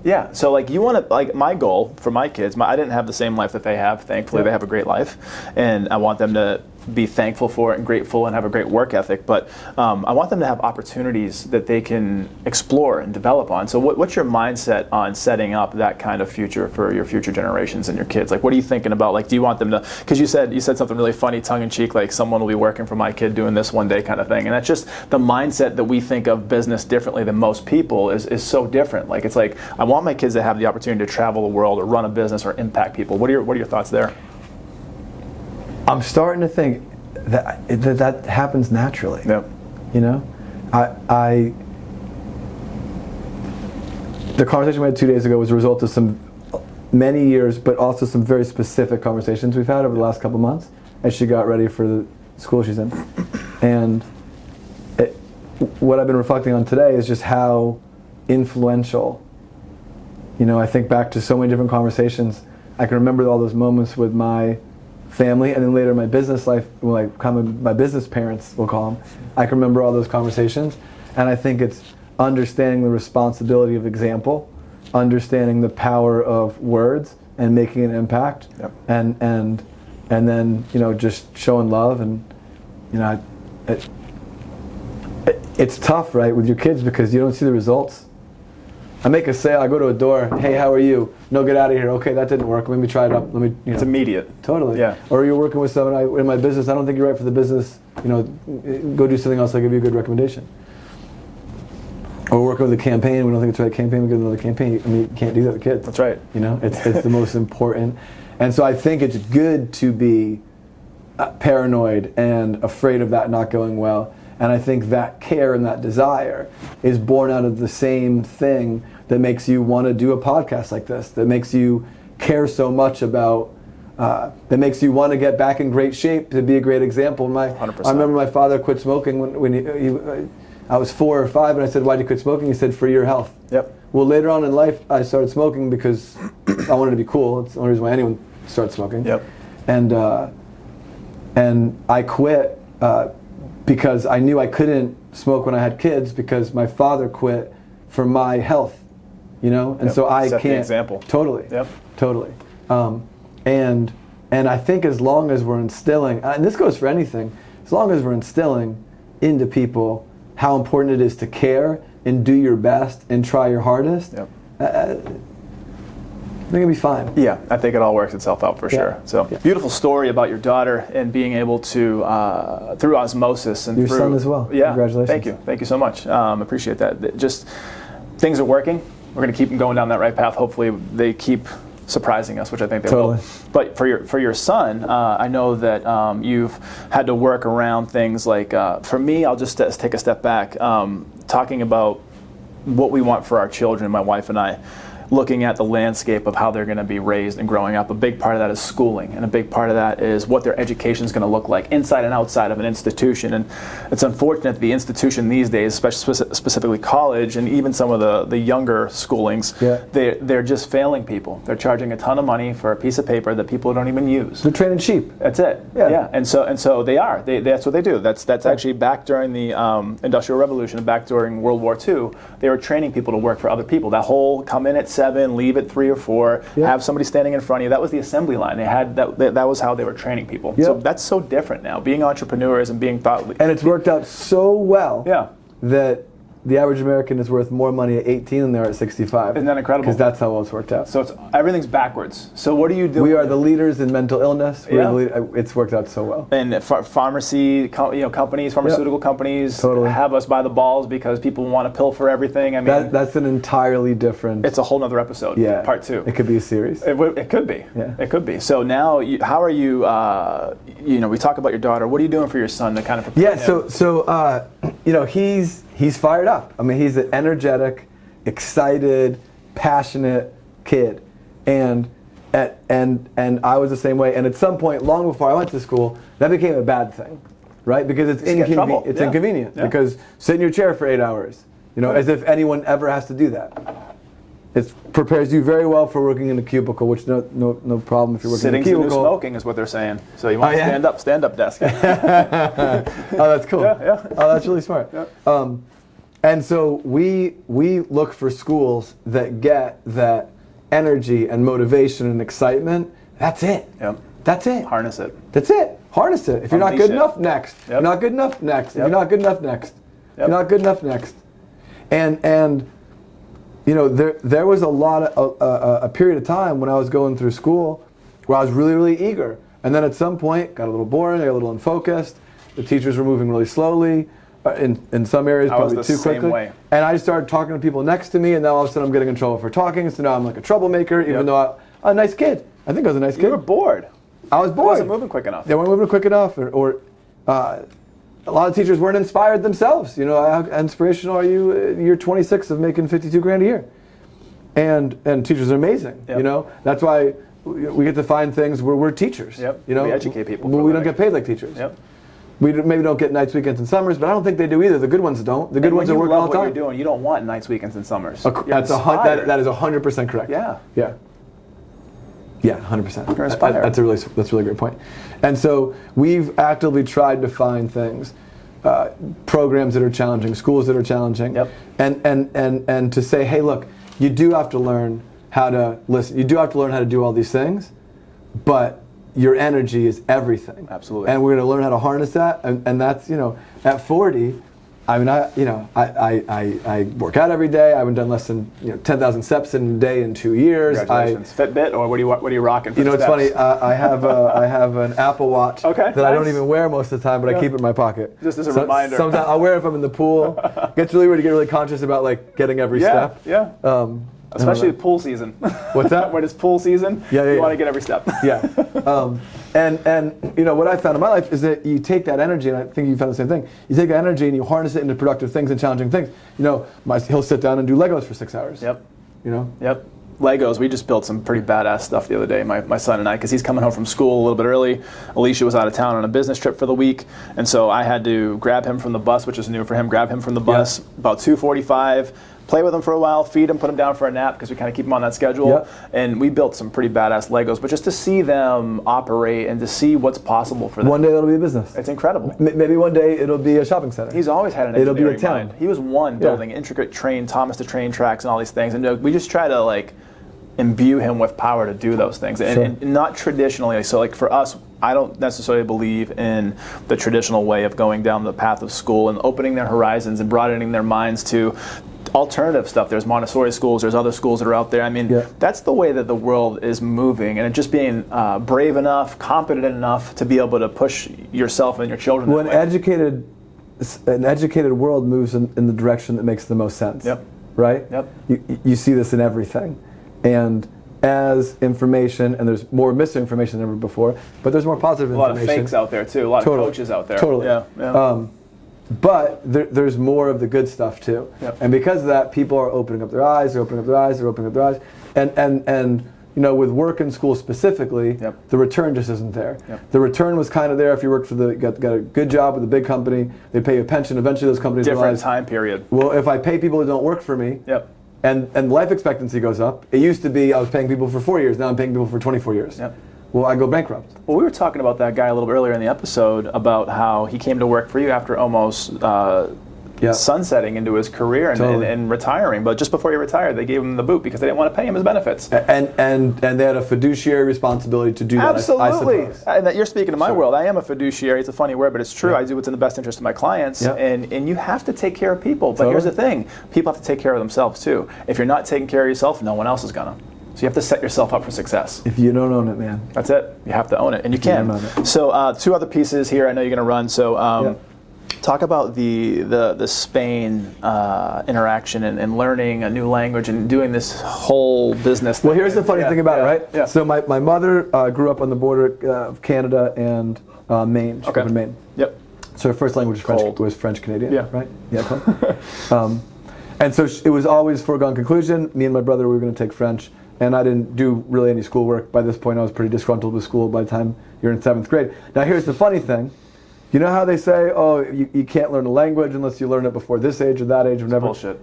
Yeah. So like you want to, like my goal for my kids, I didn't have the same life that they have. Thankfully, they have a great life, and I want them to be thankful for it and grateful and have a great work ethic. But I want them to have opportunities that they can explore and develop on. So what's your mindset on setting up that kind of future for your future generations and your kids? Like, what are you thinking about? Like, do you want them to? Because you said something really funny, tongue in cheek, like someone will be working for my kid doing this one day, kind of thing. And that's just the mindset that we think of business differently than most people is so different. Like, it's like I want my kids to have the opportunity to travel the world or run a business or impact people. What are your thoughts there? I'm starting to think that happens naturally. Yep. You know, the conversation we had 2 days ago was a result of some many years, but also some very specific conversations we've had over the last couple months as she got ready for the school she's in. And what I've been reflecting on today is just how influential. You know, I think back to so many different conversations. I can remember all those moments with my family, and then later my business life, my business parents, we'll call them. I can remember all those conversations, and I think it's understanding the responsibility of example, understanding the power of words, and making an impact, and then just showing love, and it's tough, right, with your kids because you don't see the results. I make a sale, I go to a door, hey, how are you? No, get out of here. Okay, that didn't work. Let me try it up. It's immediate. Totally. Yeah. Or you're working with someone in my business, I don't think you're right for the business. Go do something else, I'll give you a good recommendation. Or we're working with a campaign, we don't think it's the right campaign, we get another campaign. I mean, you can't do that with kids. That's right. It's the most important. And so I think it's good to be paranoid and afraid of that not going well. And I think that care and that desire is born out of the same thing that makes you want to do a podcast like this, that makes you care so much about, that makes you want to get back in great shape to be a great example. 100%. I remember my father quit smoking when I was 4 or 5, and I said, why did you quit smoking? He said, for your health. Yep. Well, later on in life, I started smoking because I wanted to be cool. It's the only reason why anyone starts smoking. Yep. And I quit because I knew I couldn't smoke when I had kids because my father quit for my health, and so I Set can't. the example. Totally. Yep. Totally. And I think as long as we're instilling, and this goes for anything, as long as we're instilling into people how important it is to care and do your best and try your hardest, I think it'll be fine. Yeah, I think it all works itself out for sure. So beautiful story about your daughter and being able to, through osmosis and your through, son as well. Yeah, Congratulations. Thank you so much. Appreciate that. Just things are working. We're going to keep them going down that right path. Hopefully, they keep surprising us, which I think they will. But for your son, I know that you've had to work around things like. For me, I'll just take a step back. Talking about what we want for our children, my wife and I. Looking at the landscape of how they're going to be raised and growing up. A big part of that is schooling, and a big part of that is what their education is going to look like inside and outside of an institution. And it's unfortunate the institution these days, especially specifically college and even some of the younger schoolings, they're just failing people. They're charging a ton of money for a piece of paper that people don't even use. They're training sheep. That's it. Yeah. And so they are. That's what they do. That's actually back during the Industrial Revolution and back during World War II. They were training people to work for other people. That whole come in at 7, leave at 3 or 4, have somebody standing in front of you. That was the assembly line. They had that was how they were training people. So that's so different now. Being entrepreneurs and being thought. And it's worked out so well that the average American is worth more money at 18 than they are at 65. Isn't that incredible? Because that's how well it's worked out. So everything's backwards. So what do you do? We are the leaders in mental illness. It's worked out so well. And pharmacy, companies, pharmaceutical companies have us by the balls because people want to pilfer everything. I mean, that's an entirely different. It's a whole other episode. Part 2. It could be a series. It could be. Yeah. It could be. So now, how are you? We talk about your daughter. What are you doing for your son to kind of prepare him? So he's fired up. I mean, he's an energetic, excited, passionate kid, and I was the same way. And at some point, long before I went to school, that became a bad thing, right? Because it's inconvenient. It's inconvenient because sit in your chair for 8 hours, as if anyone ever has to do that. it prepares you very well for working in a cubicle, which no problem if you're working Sitting's in a the new cubicle. smoking is what they're saying. So you want to stand up desk. Oh, that's cool. Yeah. Oh, that's really smart. Yeah. And so we look for schools that get that energy and motivation and excitement. That's it. Yep. That's it. Harness it. That's it. Harness it. If you're not good enough, next. Yep. If you're not good enough, next. If Yep. you're not good enough, next. Yep. If you're not good enough, next. And you know, there was a period of time when I was going through school where I was really, really eager. And then at some point, got a little boring, I got a little unfocused. The teachers were moving really slowly. In some areas, probably too quickly. Way. And I started talking to people next to me, and now all of a sudden I'm getting in trouble for talking. So now I'm like a troublemaker, even though I'm a nice kid. I think I was a nice kid. You were bored. I was bored. It wasn't moving quick enough. They weren't moving quick enough, or a lot of teachers weren't inspired themselves. You know, how inspirational are you? You're 26 of making 52 grand a year, and teachers are amazing. Yep. You know, that's why we get to find things where we're teachers. Yep. You know, we educate people. We don't get paid like teachers. Yep. We maybe don't get nights, weekends, and summers, but I don't think they do either. The good ones don't. The good ones are working all the time. When you love what you're doing, you don't want nights, weekends, and summers. That is 100% correct. Yeah. Yeah. Yeah, 100%. You're inspired. That's a really great point. And so we've actively tried to find things, programs that are challenging, schools that are challenging, Yep. and to say, hey, look, you do have to learn how to listen. You do have to learn how to do all these things, but your energy is everything. Absolutely. And we're going to learn how to harness that. And that's, you know, at 40, I mean, I work out every day. I haven't done less than 10,000 steps in a day in 2 years. Congratulations. Fitbit, or what are you rocking for You know, the it's steps? funny. I have an Apple Watch that I don't nice. even wear most of the time, but I keep it in my pocket. Just as a reminder. Sometimes I'll wear it if I'm in the pool. Gets really weird to get really conscious about like getting every step. Yeah. Especially pool season. What's that? When it's pool season, you want to get every step. Yeah. And you know what I found in my life is that you take that energy, and I think you found the same thing. You take that energy and you harness it into productive things and challenging things. You know, he'll sit down and do Legos for 6 hours. Yep. You know. Yep. Legos. We just built some pretty badass stuff the other day, my son and I, because he's coming home from school a little bit early. Alicia was out of town on a business trip for the week, and so I had to grab him from the bus, which is new for him. Grab him from the bus about 2:45. Play with him for a while, feed him, put him down for a nap because we kind of keep him on that schedule. Yep. And we built some pretty badass Legos, but just to see them operate and to see what's possible for them. One day it'll be a business. It's incredible. Maybe one day it'll be a shopping center. He's always had an It'll be a engineering town. mind. He was building intricate Thomas the Train tracks and all these things. And we just try to like imbue him with power to do those things. And not traditionally. So like for us, I don't necessarily believe in the traditional way of going down the path of school and opening their horizons and broadening their minds to alternative stuff. There's Montessori schools, there's other schools that are out there. I mean, that's the way that the world is moving, and just being brave enough, competent enough to be able to push yourself and your children. Well, an educated world moves in the direction that makes the most sense. Yep. Right? Yep. You see this in everything. And as information, and there's more misinformation than ever before, but there's more positive information. A lot of fakes out there too, a lot of coaches out there. Totally. Yeah. But there's more of the good stuff too. Yep. And because of that, people are opening up their eyes, they're opening up their eyes, they're opening up their eyes. And you know, with work and school specifically, the return just isn't there. Yep. The return was kind of there if you worked got a good job with a big company, they pay you a pension, eventually those companies Different realize, time period. well, if I pay people who don't work for me, and life expectancy goes up. It used to be I was paying people for 4 years, now I'm paying people for 24 years. Yep. Well, I go bankrupt. Well, we were talking about that guy a little bit earlier in the episode about how he came to work for you after almost sunsetting into his career and retiring. But just before he retired, they gave him the boot because they didn't want to pay him his benefits. And they had a fiduciary responsibility to do that. Absolutely. I suppose. And that you're speaking to my world. I am a fiduciary. It's a funny word, but it's true. I do what's in the best interest of my clients. And you have to take care of people. But here's the thing. People have to take care of themselves too. If you're not taking care of yourself, no one else is going to. So you have to set yourself up for success. If you don't own it, man. That's it. You have to own it. And you can. So 2 other pieces here. I know you're going to run. So talk about the Spain interaction and learning a new language and doing this whole business thing. Well, here's the funny thing about it, right? Yeah. So my mother grew up on the border of Canada and Maine. She grew up in Maine. Yep. So her first language was French Canadian. Yeah. Right? Yeah. Cool. And so it was always foregone conclusion. Me and my brother, we were going to take French. And I didn't do really any schoolwork. By this point, I was pretty disgruntled with school by the time you're in 7th grade. Now, here's the funny thing. You know how they say, oh, you can't learn a language unless you learn it before this age or that age or whatever? Bullshit.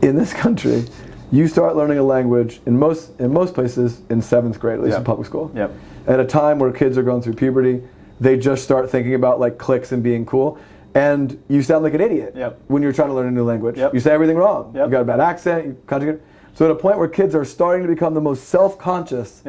in this country, you start learning a language in most places in 7th grade, at least in public school. Yep. At a time where kids are going through puberty, they just start thinking about like clicks and being cool. And you sound like an idiot when you're trying to learn a new language. You say everything wrong. You got a bad accent, you conjugate. So at a point where kids are starting to become the most self-conscious,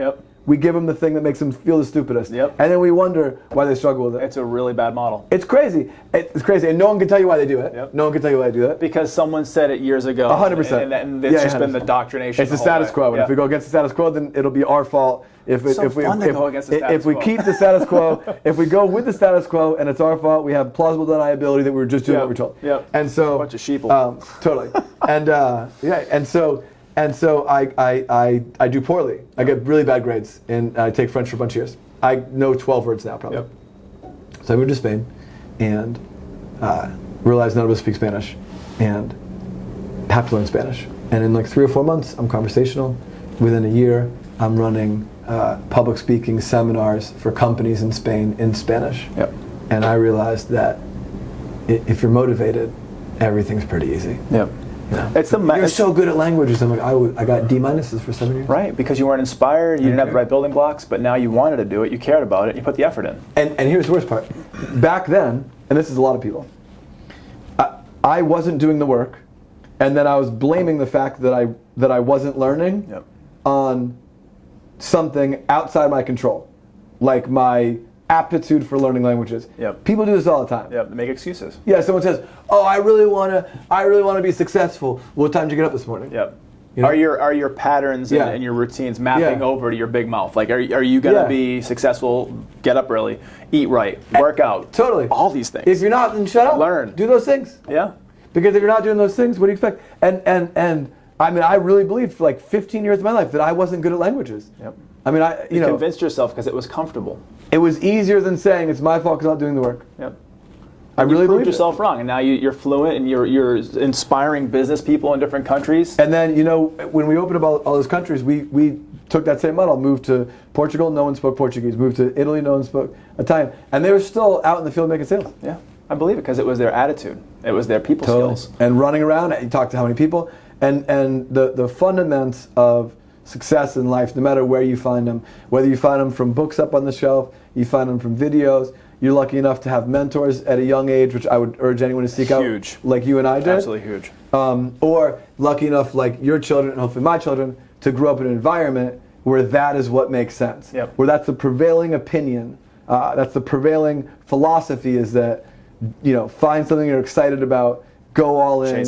we give them the thing that makes them feel the stupidest. And then we wonder why they struggle with it. It's a really bad model. It's crazy. It's crazy. And no one can tell you why they do it. No one can tell you why they do that. Because someone said it years ago. 100%. And it's just been the indoctrination. It's the status quo. And if we go against the status quo, then it'll be our fault. If we keep the status quo, if we go with the status quo and it's our fault, we have plausible deniability that we were just doing what we're told. And so a bunch of sheeple. Totally. And so I do poorly. I get really bad grades, and I take French for a bunch of years. I know 12 words now, probably. So I moved to Spain, and realized none of us speak Spanish, and have to learn Spanish. And in like 3 or 4 months, I'm conversational. Within a year, I'm running public speaking seminars for companies in Spain in Spanish. And I realized that if you're motivated, everything's pretty easy. You're so good at languages. I'm like, I got D- for 7 years. Right, because you weren't inspired, you didn't have the right building blocks, but now you wanted to do it, you cared about it, you put the effort in. And here's the worst part. Back then, and this is a lot of people, I wasn't doing the work, and then I was blaming the fact that I wasn't learning on something outside my control, like my aptitude for learning languages. People do this all the time. They make excuses. Someone says, "Oh, I really want to be successful." What time did you get up this morning? You know? Are your patterns and your routines mapping over to your big mouth? Like, are you gonna be successful? Get up early, eat right, work out. Totally. All these things. If you're not, then shut up. Learn. Do those things. Because if you're not doing those things, what do you expect? And I mean, I really believed for like 15 years of my life that I wasn't good at languages. I mean, you know, convinced yourself because it was comfortable. It was easier than saying it's my fault because I'm not doing the work. I really proved yourself wrong, and now you're fluent and you're inspiring business people in different countries. And then, you know, when we opened up all those countries, we took that same model, moved to Portugal, no one spoke Portuguese, moved to Italy, no one spoke Italian, and they were still out in the field making sales. I believe it because it was their attitude, it was their people skills, and running around. You talk to how many people, and the fundaments of success in life, no matter where you find them, whether you find them from books up on the shelf, you find them from videos. You're lucky enough to have mentors at a young age, which I would urge anyone to seek out, like you and I did. Absolutely huge. Or lucky enough, like your children and hopefully my children, to grow up in an environment where that is what makes sense. Where that's the prevailing opinion, that's the prevailing philosophy, is that, you know, find something you're excited about, go all in,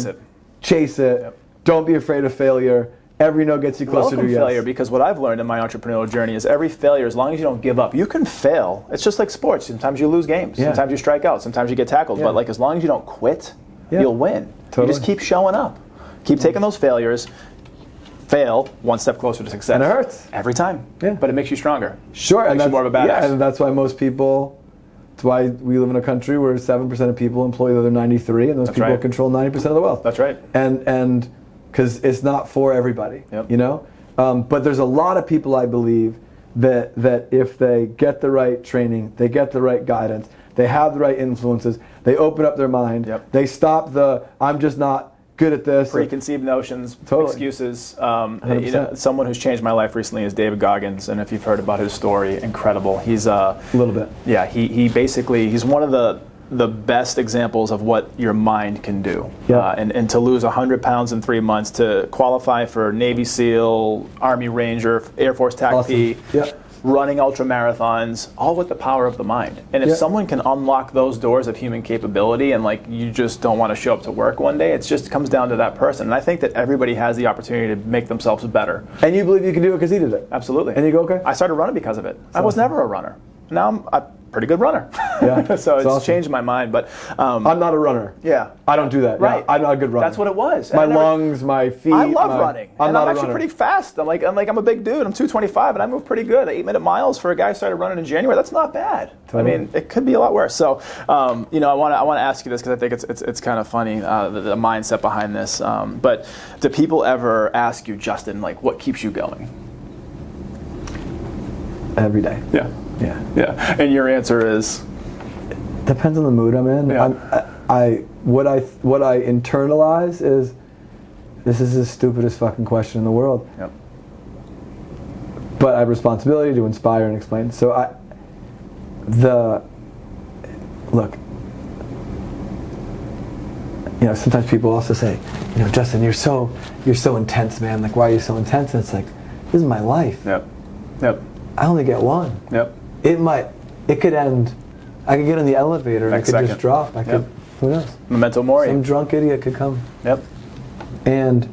chase it. Don't be afraid of failure. Every no gets you closer to yes. failure, because what I've learned in my entrepreneurial journey is every failure, as long as you don't give up, you can fail. It's just like sports. Sometimes you lose games. Sometimes you strike out. Sometimes you get tackled. But like, as long as you don't quit, you'll win. You just keep showing up. Keep taking those failures. Fail one step closer to success. And it hurts. Every time. But it makes you stronger. Sure. It makes you more of a badass. Yeah, and that's why most people, that's why we live in a country where 7% of people employ the other 93, and those people control 90% of the wealth. That's right. And because it's not for everybody, you know? But there's a lot of people, I believe, that if they get the right training, they get the right guidance, they have the right influences, they open up their mind, they stop the, I'm just not good at this. Preconceived notions, excuses. You know, someone who's changed my life recently is David Goggins, and if you've heard about his story, incredible. He's a little bit. Yeah, he basically, he's one of the best examples of what your mind can do. And to lose 100 pounds in 3 months, to qualify for Navy SEAL, Army Ranger, Air Force TAC P, running ultra marathons, all with the power of the mind. And if someone can unlock those doors of human capability, and like, you just don't want to show up to work one day, it just comes down to that person. And I think that everybody has the opportunity to make themselves better. And you believe you can do it because he did it? Absolutely. And you go, okay. I started running because of it. I was never a runner. Now I'm a pretty good runner. So it's changed my mind. But I'm not a runner. I don't do that. Right. I'm not a good runner. That's what it was. My lungs, my feet. I love running. I'm actually pretty fast. I'm a big dude. I'm 225 and I move pretty good. 8-minute miles for a guy who started running in January. That's not bad. Totally. I mean, it could be a lot worse. So, you know, I want to ask you this because I think it's kind of funny, the mindset behind this. But do people ever ask you, Justin, like, what keeps you going? Every day. Yeah. And your answer is? Depends on the mood I'm in. What I internalize is this is the stupidest fucking question in the world. Yep. But I have responsibility to inspire and explain. So look, you know, sometimes people also say, you know, Justin, you're so intense, man. Like, why are you so intense? And it's like, this is my life. Yep. Yep. I only get one. Yep. It could end. I could get in the elevator and Next it could second. just drop. Who knows? Memento mori. Some drunk idiot could come. Yep. And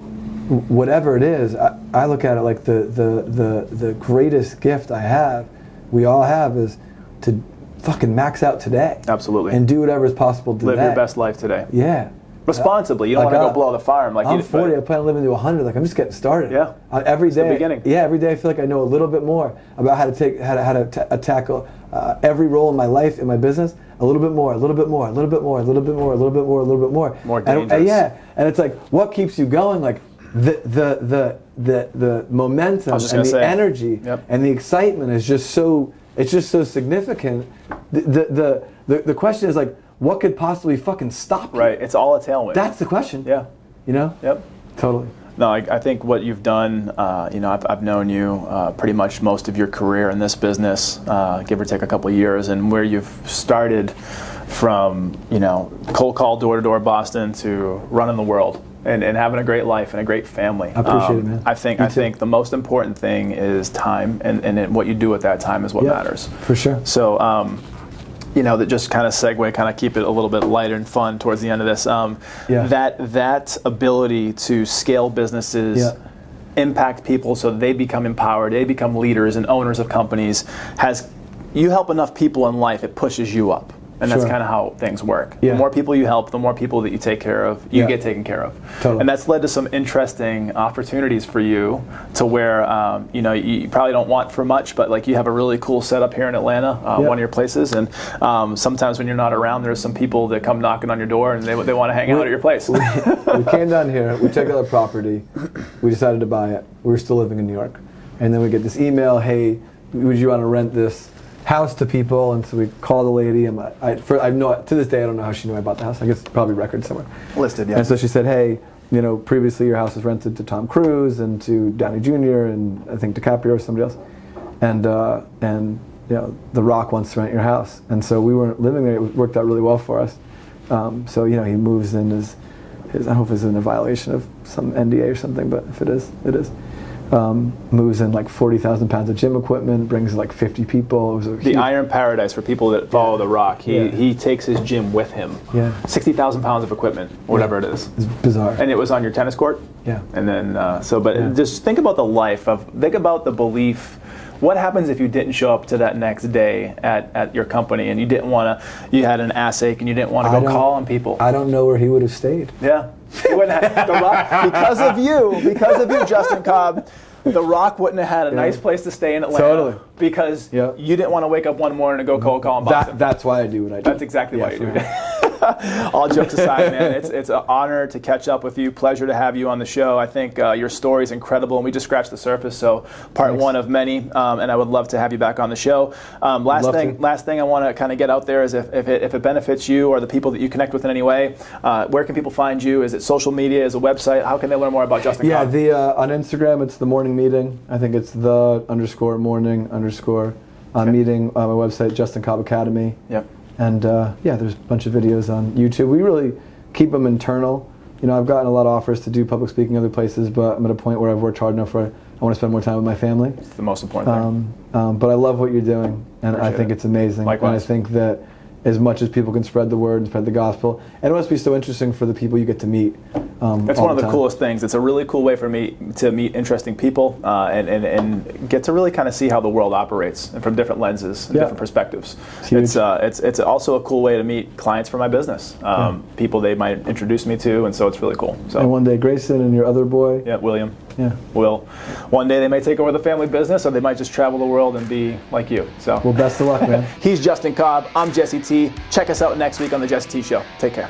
whatever it is, I look at it like the greatest gift we all have, is to fucking max out today. Absolutely. And do whatever is possible today. Live your best life today. Yeah. Responsibly. You don't Like, want to go blow the farm. Like I'm 40. I plan on living to 100. Like, I'm just getting started. Yeah. Every day. the beginning. Yeah. Every day I feel like I know a little bit more about how to tackle every role in my life, in my business. A little bit more. A little bit more. A little bit more. A little bit more. A little bit more. A little bit more. More dangerous. And it's like, what keeps you going? Like the momentum and the energy and the excitement is just so. It's just so significant. The question is like, what could possibly fucking stop you? Right. It's all a tailwind. That's the question. Yeah. You know? Yep. Totally. No, I think what you've done, you know, I've known you pretty much most of your career in this business, give or take a couple of years, and where you've started from, you know, cold call, door-to-door Boston to running the world and having a great life and a great family. I appreciate it, man. I think the most important thing is time, and what you do with that time is what matters. For sure. So, you know, that just kind of segue, kind of keep it a little bit lighter and fun towards the end of this. That ability to scale businesses, impact people so they become empowered, they become leaders and owners of companies, you help enough people in life, it pushes you up. And that's kind of how things work. The more people you help, the more people that you take care of, you get taken care of. Totally. And that's led to some interesting opportunities for you to where, you know, you probably don't want for much, but like you have a really cool setup here in Atlanta, one of your places. And sometimes when you're not around, there's some people that come knocking on your door and they want to hang out at your place. We came down here, we checked out the property, we decided to buy it. We were still living in New York. And then we get this email, hey, would you want to rent this house to people? And so we call the lady, and to this day I don't know how she knew I bought the house. I guess probably record somewhere. Listed, yeah. And so she said, hey, you know, previously your house was rented to Tom Cruise and to Downey Jr. and I think DiCaprio or somebody else, and you know, The Rock wants to rent your house. And so we weren't living there. It worked out really well for us. So you know, he moves in his I don't know if it's in a violation of some NDA or something, but if it is, it is. Moves in like 40,000 pounds of gym equipment, brings like 50 people. It was the Iron Paradise for people that follow The Rock. He takes his gym with him. 60,000 pounds of equipment, whatever it is. It's bizarre. And it was on your tennis court? Yeah. And then, just think about think about the belief. What happens if you didn't show up to that next day at your company and you had an ass ache and you didn't want to go call on people? I don't know where he would have stayed. Yeah. He wouldn't have, The Rock, because of you, Justin Cobb, The Rock wouldn't have had a nice place to stay in Atlanta. Totally. Because you didn't want to wake up one morning and go cold call in Boston. That's why I do what I do. That's exactly why you do it. All jokes aside, man, it's an honor to catch up with you. Pleasure to have you on the show. I think your story is incredible, and we just scratched the surface. So part one of many, and I would love to have you back on the show. Last thing I want to kind of get out there is if it benefits you or the people that you connect with in any way, where can people find you? Is it social media? Is it a website? How can they learn more about Justin Cobb? On Instagram it's The Morning Meeting. I think it's the_morning_ meeting. My website, Justin Cobb Academy. Yep. And there's a bunch of videos on YouTube. We really keep them internal. You know, I've gotten a lot of offers to do public speaking other places, but I'm at a point where I've worked hard enough where I want to spend more time with my family. It's the most important thing. But I love what you're doing, and I think it's amazing. Likewise. And I think that as much as people can spread the word and spread the gospel, and it must be so interesting for the people you get to meet. That's one of the coolest things. It's a really cool way for me to meet interesting people and get to really kind of see how the world operates and from different lenses and different perspectives. It's also a cool way to meet clients for my business, people they might introduce me to, and so it's really cool. So. And one day Grayson and your other boy. Yeah, William. Yeah. Will. One day they may take over the family business, or they might just travel the world and be like you. So. Well, best of luck, man. He's Justin Cobb. I'm Jesse T. Check us out next week on the Jesse T Show. Take care.